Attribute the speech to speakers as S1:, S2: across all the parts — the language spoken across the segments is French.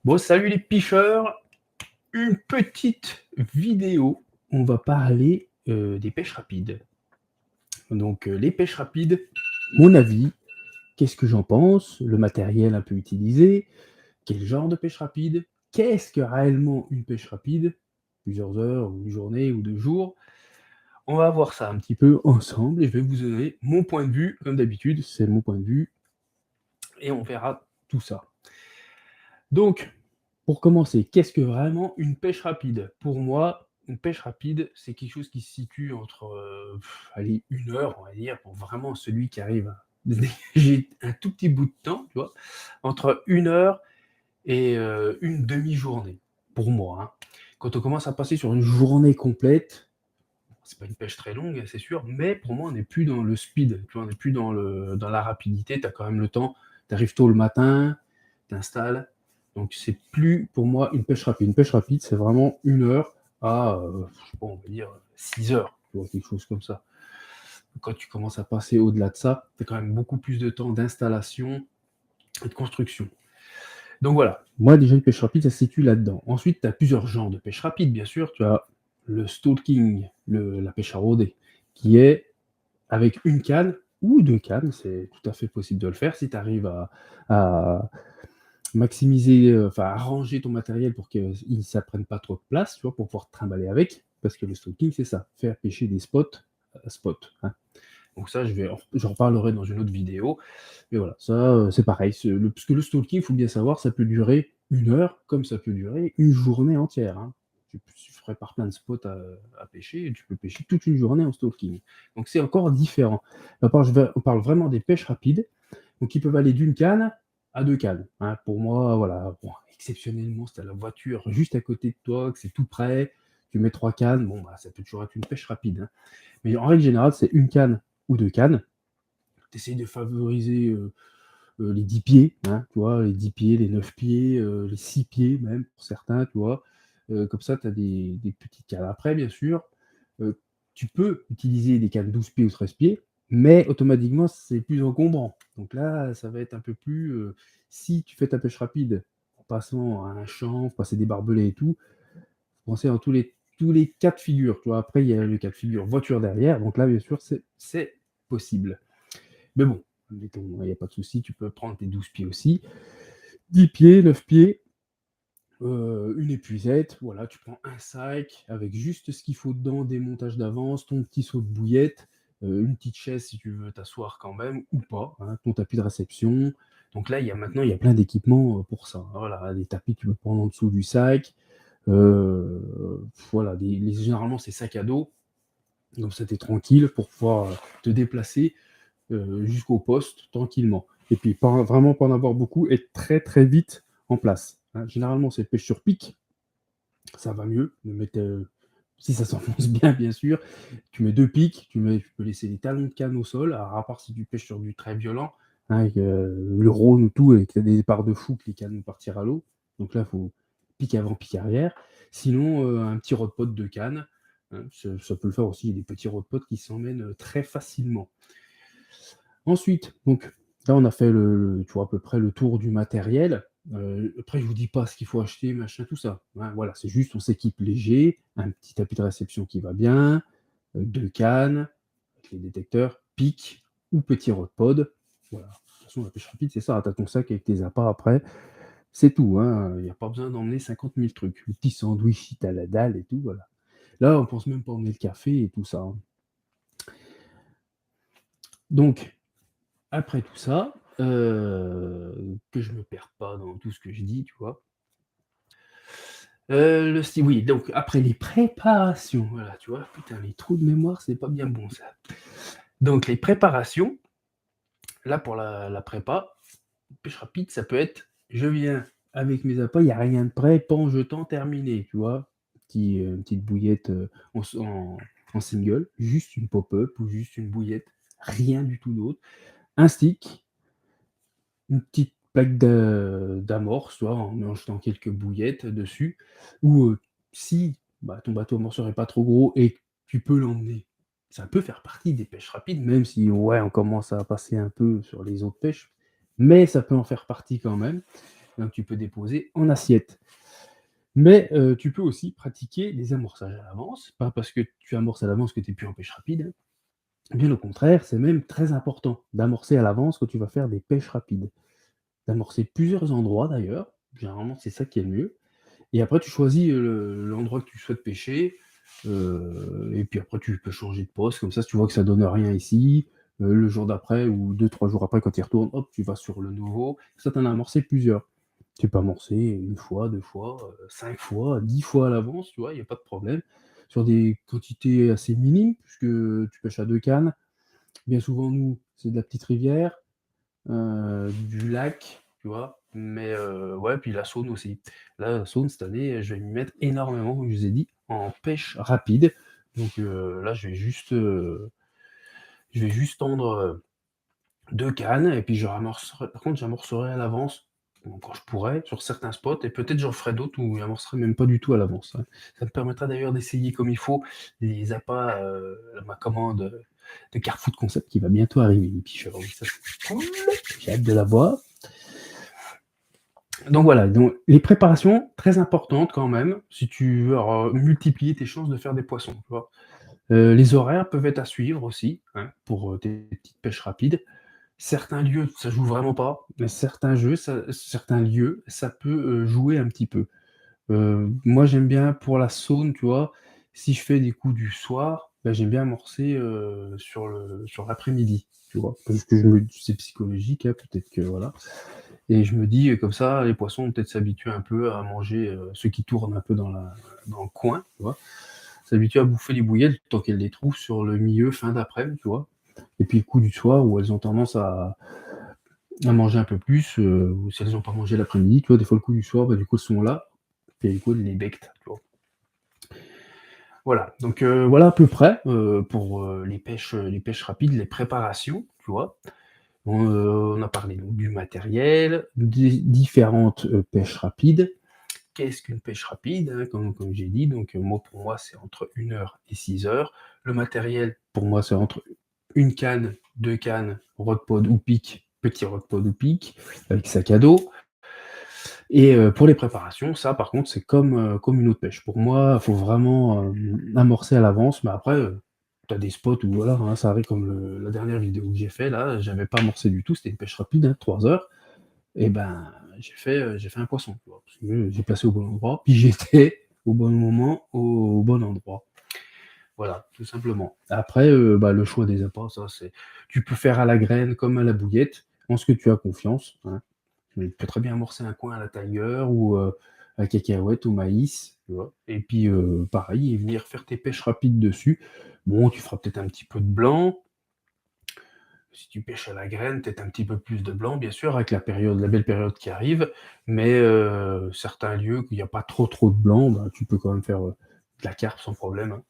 S1: Bon, salut les pêcheurs, une petite vidéo. On va parler des pêches rapides. Donc, les pêches rapides, mon avis, qu'est-ce que j'en pense, le matériel un peu utilisé, quel genre de pêche rapide, qu'est-ce que réellement une pêche rapide, plusieurs heures, ou une journée, ou 2 jours. On va voir ça un petit peu ensemble et je vais vous donner mon point de vue, comme d'habitude, c'est mon point de vue, et on verra tout ça. Donc, pour commencer, qu'est-ce que vraiment une pêche rapide? Pour moi, une pêche rapide, c'est quelque chose qui se situe entre, allez, 1 heure, on va dire, pour vraiment celui qui arrive à dégager un tout petit bout de temps, tu vois? Entre 1 heure et une demi-journée, pour moi, hein. Quand on commence à passer sur une journée complète, c'est pas une pêche très longue, c'est sûr, mais pour moi, on n'est plus dans le speed, tu vois? On n'est plus dans la rapidité, tu as quand même le temps, tu arrives tôt le matin, tu installes, donc c'est plus pour moi une pêche rapide. Une pêche rapide, c'est vraiment 1 heure à, je sais pas, on va dire 6 heures, tu vois? Quelque chose comme ça. Quand tu commences à passer au-delà de ça, tu as quand même beaucoup plus de temps d'installation et de construction. Donc voilà, moi déjà une pêche rapide, ça se situe là-dedans. Ensuite, tu as plusieurs genres de pêche rapide, bien sûr. Tu as le stalking, la pêche à rôder, qui est avec une canne ou 2 cannes, c'est tout à fait possible de le faire si tu arrives à maximiser, enfin à ranger ton matériel pour que ça prenne pas trop de place, tu vois? Pour pouvoir te trimballer avec. Parce que le stalking, c'est ça, faire pêcher des spots, hein. Donc ça, j'en reparlerai dans une autre vidéo. Mais voilà, ça, c'est pareil, parce que le stalking, il faut bien savoir, ça peut durer 1 heure, comme ça peut durer une journée entière, hein. Tu prépares plein de spots à pêcher et tu peux pêcher toute une journée en stalking. Donc c'est encore différent. On parle vraiment des pêches rapides, donc qui peuvent aller d'une canne à 2 cannes, hein. Pour moi, voilà, bon, exceptionnellement, si tu as la voiture juste à côté de toi, que c'est tout près, tu mets 3 cannes, bon, bah, ça peut toujours être une pêche rapide, hein. Mais en règle générale, c'est une canne ou 2 cannes. Tu essayes de favoriser, les 10 pieds, hein, tu vois? Les 10 pieds, les 9 pieds, les 6 pieds même pour certains, tu vois? Comme ça, tu as des petites cannes. Après, bien sûr, heu, tu peux utiliser des cannes 12 pieds ou 13 pieds, mais automatiquement, c'est plus encombrant. Donc là, ça va être un peu plus, si tu fais ta pêche rapide en passant à un champ, passer des barbelés et tout, faut penser dans tous les cas de figure, tu vois? Après, il y a le cas de figure voiture derrière, donc là, bien sûr, c'est possible. Mais bon, admettons, il y a pas de souci, tu peux prendre tes 12 pieds aussi. 10 pieds, 9 pieds, une épuisette, voilà, tu prends un sac avec juste ce qu'il faut dedans, des montages d'avance, ton petit seau de bouillette, une petite chaise si tu veux t'asseoir quand même ou pas, hein, ton tapis de réception. Donc là, il y a plein d'équipements, pour ça, hein. Voilà, des tapis que tu peux prendre en dessous du sac, voilà, généralement, c'est sac à dos, comme ça tu es tranquille pour pouvoir, te déplacer jusqu'au poste tranquillement. Et puis vraiment pas en avoir beaucoup et très très vite en place, hein. Généralement, c'est pêche sur pic, ça va mieux. De mettre, si ça s'enfonce bien, bien sûr, tu mets 2 pics, tu peux laisser les talons de canne au sol, alors à part si tu pêches sur du très violent, hein, avec le Rhône ou tout, et que tu as des départs de fou, que les cannes vont partir à l'eau. Donc là, il faut pic avant, pic arrière. Sinon, un petit rod-pot de canne, hein, ça peut le faire aussi. Il y a des petits rod-pots qui s'emmènent très facilement. Ensuite, donc là, on a fait tu vois, à peu près le tour du matériel. Après, je vous dis pas ce qu'il faut acheter, machin, tout ça, hein. Voilà, c'est juste on s'équipe léger, un petit tapis de réception qui va bien, 2 cannes avec les détecteurs, pic ou petit rod-pod. Voilà. De toute façon, la pêche rapide, c'est ça, tu as ton sac avec tes appâts après, c'est tout, hein, il y a pas besoin d'emmener 50 000 trucs. Le petit sandwich à la dalle et tout, voilà. Là, on pense même pas emmener le café et tout ça, hein. Donc après tout ça, que je me perde pas dans tout ce que je dis, tu vois? Oui, donc après les préparations, voilà, tu vois? Putain, les trous de mémoire, c'est pas bien bon ça. Donc les préparations, là pour la prépa, pêche rapide, ça peut être: je viens avec mes appâts, il y a rien de prêt, pas en jetant, terminé, tu vois? Une petite bouillette, en single, juste une pop-up ou juste une bouillette, rien du tout d'autre. Un stick, une petite plaque d'amorce, tu vois, en jetant quelques bouillettes dessus ou, si, bah, ton bateau amorceur est pas trop gros et que tu peux l'emmener, ça peut faire partie des pêches rapides, même si, ouais, on commence à passer un peu sur les autres pêches, mais ça peut en faire partie quand même. donc tu peux déposer en assiette. Mais tu peux aussi pratiquer les amorçages à l'avance, pas parce que tu amorces à l'avance que tu es plus en pêche rapide, hein. Bien au contraire, c'est même très important d'amorcer à l'avance quand tu vas faire des pêches rapides. D'amorcer plusieurs endroits d'ailleurs, généralement c'est ça qui est le mieux. Et après tu choisis, l'endroit que tu souhaites pêcher, et puis après tu peux changer de poste, comme ça si tu vois que ça donne rien ici, le jour d'après ou 2-3 jours après quand tu y retournes, hop, tu vas sur le nouveau. Ça, tu en as amorcé plusieurs. Tu peux amorcer 1 fois, 2 fois, 5 fois, 10 fois à l'avance, tu vois? Il y a pas de problème. Sur des quantités assez minimes puisque tu pêches à 2 cannes. Bien souvent, nous, c'est de la petite rivière, du lac, tu vois? Mais ouais, puis la Saône aussi. Là, la Saône, cette année, je vais m'y mettre énormément, comme je vous ai dit, en pêche rapide. Donc là, je vais juste tendre, 2 cannes et puis je ramorcerai par contre, j'amorcerai à l'avance, bon, quand je pourrai, sur certains spots et peut-être j'en ferai d'autres où j'amorcerai même pas du tout à l'avance, hein. Ça me permettra d'ailleurs d'essayer comme il faut les appâts, ma commande, de Carrefood Concept qui va bientôt arriver, une picheur, oui, ça c'est cool, j'ai hâte de la voir. Donc voilà, donc les préparations, très importantes quand même, si tu veux multiplier tes chances de faire des poissons, tu vois? Les horaires peuvent être à suivre aussi, hein, pour, tes petites pêches rapides. Certains lieux, ça joue vraiment pas, mais certains lieux, ça peut, jouer un petit peu. Moi, j'aime bien pour la saune, tu vois? Si je fais des coups du soir, bah, j'aime bien amorcer, sur l'après-midi, tu vois? Parce que c'est psychologique, hein, peut-être que voilà et je me dis, comme ça, les poissons vont peut-être s'habituer un peu à manger, ceux qui tournent un peu dans le coin, tu vois? S'habituer à bouffer les bouillettes le temps qu'elles les trouvent sur le milieu, fin d'après-midi, tu vois? Et puis le coup du soir où elles ont tendance à manger un peu plus, ou si elles n'ont pas mangé l'après-midi, tu vois? Des fois, le coup du soir, bah, du coup, elles sont là, puis du coup, elles les becquent, tu vois? Voilà, donc voilà à peu près, pour, les pêches rapides, les préparations, tu vois? On a parlé donc du matériel, des différentes, pêches rapides. Qu'est-ce qu'une pêche rapide, hein? Comme j'ai dit, donc moi, pour moi, c'est entre 1 heure et 6 heures. Le matériel, pour moi, c'est entre 1 canne, 2 cannes, rod-pod ou pic, petit rod-pod ou pic, avec sac à dos. Et pour les préparations, ça par contre, c'est comme une autre pêche. Pour moi, il faut vraiment, amorcer à l'avance, mais après, tu as des spots où voilà, hein, ça arrive comme la dernière vidéo que j'ai fait là, j'avais pas amorcé du tout, c'était une pêche rapide, hein, 3 heures et ben, j'ai fait un poisson, tu vois? Parce que j'ai placé au bon endroit, puis j'étais au bon moment, au bon endroit. Voilà, tout simplement. Après, bah, le choix des appâts, ça c'est tu peux faire à la graine comme à la bouillette, en ce que tu as confiance, hein. Tu peux très bien amorcer un coin à la tiger ou, à cacahuètes, au maïs, tu vois? Et puis, pareil et venir faire tes pêches rapides dessus. Bon, tu feras peut-être un petit peu de blanc. Si tu pêches à la graine, peut-être un petit peu plus de blanc, bien sûr, avec la belle période qui arrive, mais certains lieux où il y a pas trop de blanc, bah, tu peux quand même faire, de la carpe sans problème, hein.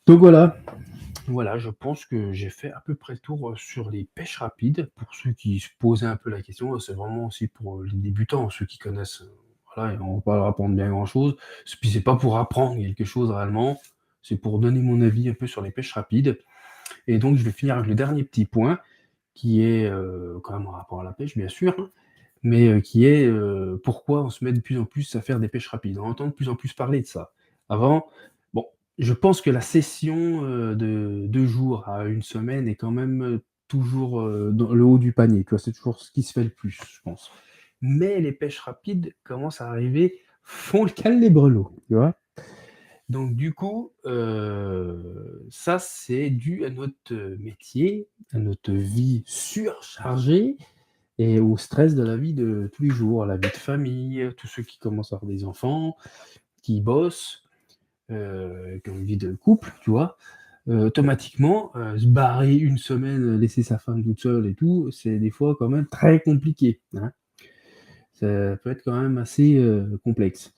S1: Donc voilà, voilà, je pense que j'ai fait à peu près le tour, sur les pêches rapides. Pour ceux qui se posaient un peu la question, c'est vraiment aussi pour, les débutants, ceux qui connaissent, voilà, et on va pas leur apprendre bien grand-chose. Puis c'est pas pour apprendre quelque chose réellement, c'est pour donner mon avis un peu sur les pêches rapides et donc je vais finir avec le dernier petit point qui est, quand même en rapport à la pêche bien sûr, hein, mais, qui est, pourquoi on se met de plus en plus à faire des pêches rapides? On entend de plus en plus parler de ça. Avant, bon, je pense que la session, de 2 jours à 1 semaine est quand même, toujours, dans le haut du panier, tu vois? C'est toujours ce qui se fait le plus, je pense. Mais les pêches rapides commencent à arriver, font le cale les brelots, tu vois? Donc du coup, ça c'est dû à notre, métier, à notre vie surchargée et au stress de la vie de tous les jours, la vie de famille, tous ceux qui commencent à avoir des enfants, qui bossent, qui ont une vie de couple, tu vois? Automatiquement, se barrer 1 semaine, laisser sa femme toute seule et tout, c'est des fois quand même très compliqué, hein. Ça peut être quand même assez, complexe.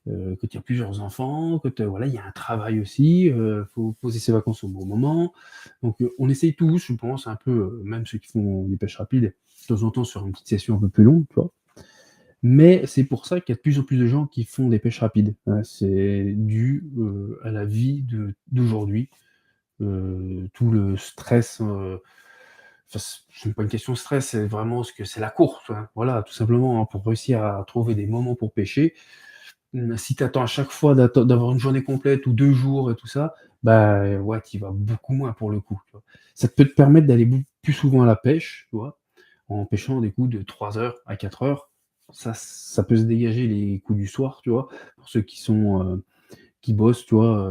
S1: Que tu as plusieurs enfants, que tu voilà, il y a un travail aussi, faut poser ses vacances au bon moment. Donc, on essaye tous, je pense, un peu, même ceux qui font des pêches rapides, de temps en temps sur une petite session un peu plus longue, tu vois? Mais c'est pour ça qu'il y a de plus en plus de gens qui font des pêches rapides, hein. C'est dû, à la vie d'aujourd'hui, tout le stress, enfin, c'est pas une question de stress, c'est vraiment ce que c'est la course, hein. Voilà, tout simplement, hein, pour réussir à trouver des moments pour pêcher. Si tu attends à chaque fois d'avoir une journée complète ou 2 jours et tout ça, bah, ouais, tu y vas beaucoup moins pour le coup, tu vois? Ça peut te permettre d'aller plus souvent à la pêche, tu vois? En pêchant des coups de 3 heures à 4 heures. Ça peut se dégager les coups du soir, tu vois? Pour ceux qui bossent, tu vois,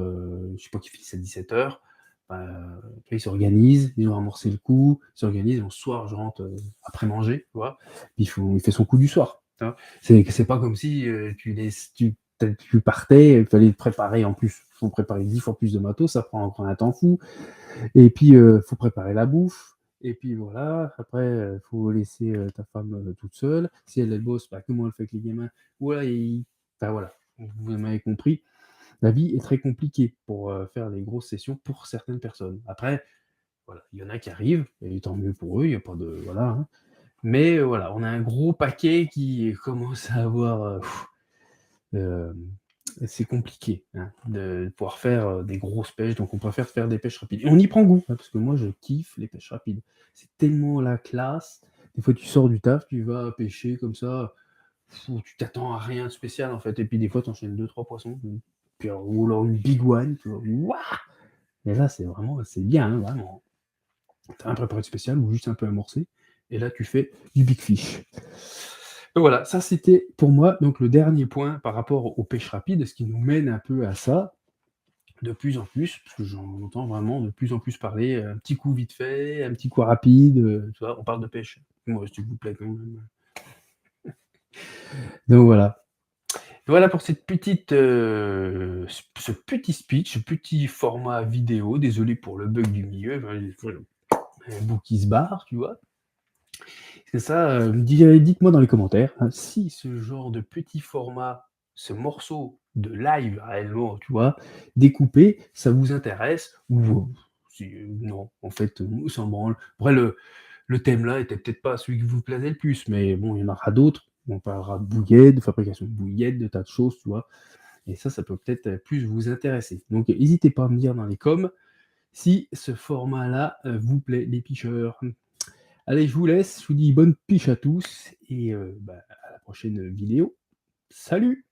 S1: je sais pas, qui finissent à 17:00, après ils s'organisent, ils ont amorcé le coup, ils s'organisent, et le soir, je rentre, après manger, tu vois? Il fait son coup du soir, tu vois? C'est pas comme si, tu partais, il fallait te préparer en plus. Faut préparer 10 fois plus de matos, ça prend encore un temps fou et puis, faut préparer la bouffe et puis voilà, après, faut laisser, ta femme, toute seule. Si elle, elle bosse, bah, comment elle fait avec les gamins? Voilà et enfin voilà, vous m'avez compris. La vie est très compliquée pour, faire les grosses sessions pour certaines personnes. Après, voilà, il y en a qui arrivent et tant mieux pour eux, il y a pas de voilà, hein. Mais, voilà, on a un gros paquet qui commence à avoir, hem, c'est compliqué, hein, de pouvoir faire, des grosses pêches, donc on préfère faire des pêches rapides et on y prend goût, hein, parce que moi je kiffe les pêches rapides. C'est tellement la classe. Des fois tu sors du taf, tu vas pêcher comme ça, tu t'attends à rien de spécial en fait et puis des fois tu enchaînes 2-3 poissons, puis alors ou alors une big one, tu vois? Waouh! Et là c'est bien, hein, vraiment. Tu as rien préparé de spécial ou juste un peu amorcé et là tu fais du big fish. Donc voilà, ça c'était pour moi donc le dernier point par rapport aux pêches rapides, ce qui nous mène un peu à ça, de plus en plus, parce que j'en entends vraiment de plus en plus parler, un petit coup vite fait, un petit coup rapide, tu vois? On parle de pêche. Moi s'il vous plaît quand même. Donc voilà. Voilà pour cette petite, ce petit speech, ce petit format vidéo. Désolé pour le bug du milieu, enfin, des fois, un bout qui se barre, tu vois? C'est ça, dites-moi dans les commentaires, hein, si ce genre de petit format, ce morceau de live réellement, tu vois, découpé, ça vous intéresse ou si non, en fait, on s'en branle. Après le thème là était peut-être pas celui qui vous plaisait le plus, mais bon, il y en aura d'autres. On parlera de bouillettes, de fabrication de bouillettes, de tas de choses, tu vois? Et ça peut peut-être, plus vous intéresser. Donc n'hésitez pas à me dire dans les coms si ce format-là, vous plaît, les picheurs. Allez, je vous laisse, je vous dis bonne piche à tous et à la prochaine vidéo. Salut!